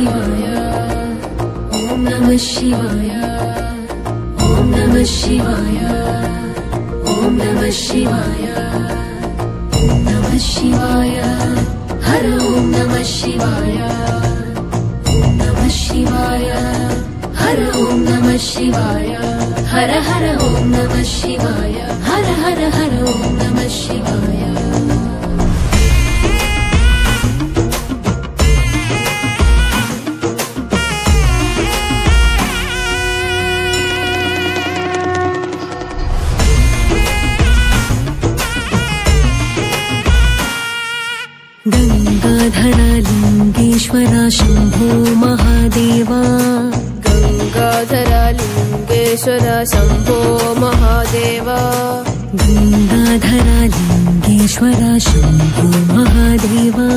शिवाय ॐ नमः शिवाय ॐ नमः शिवाय ॐ नमः शिवाय ॐ नमः शिवाय हर ॐ नमः शिवाय ॐ नमः शिवाय हर ॐ नमः शिवाय हर हर ॐ नमः शिवाय हर हर हर ॐ नमः शिवाय गंगाधरा लिंगेश्वरा शंभो महादेवा गंगाधरा लिंगेश्वरा शंभो महादेवा गंगाधरा लिंगेश्वरा शंभो महादेवा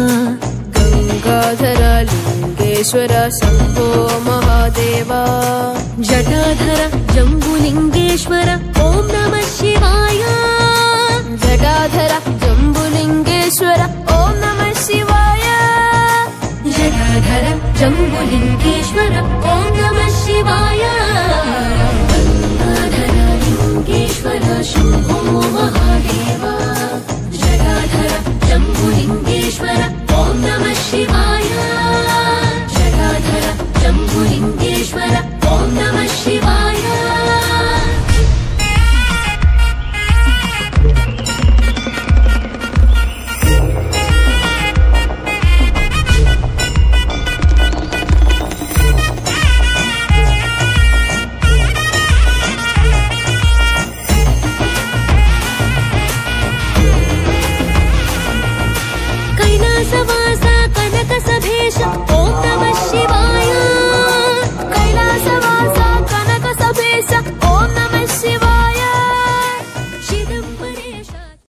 गंगाधरा लिंगेश्वरा शंभो महादेवा जटाधरा जम्बुलिंगेश्वर ॐ नमः शिवाय जटाधरा जम्बुलिंगेश्वर ॐ नमः शिवाय जटाधरा जम्बुलिंगेश्वर ॐ नमः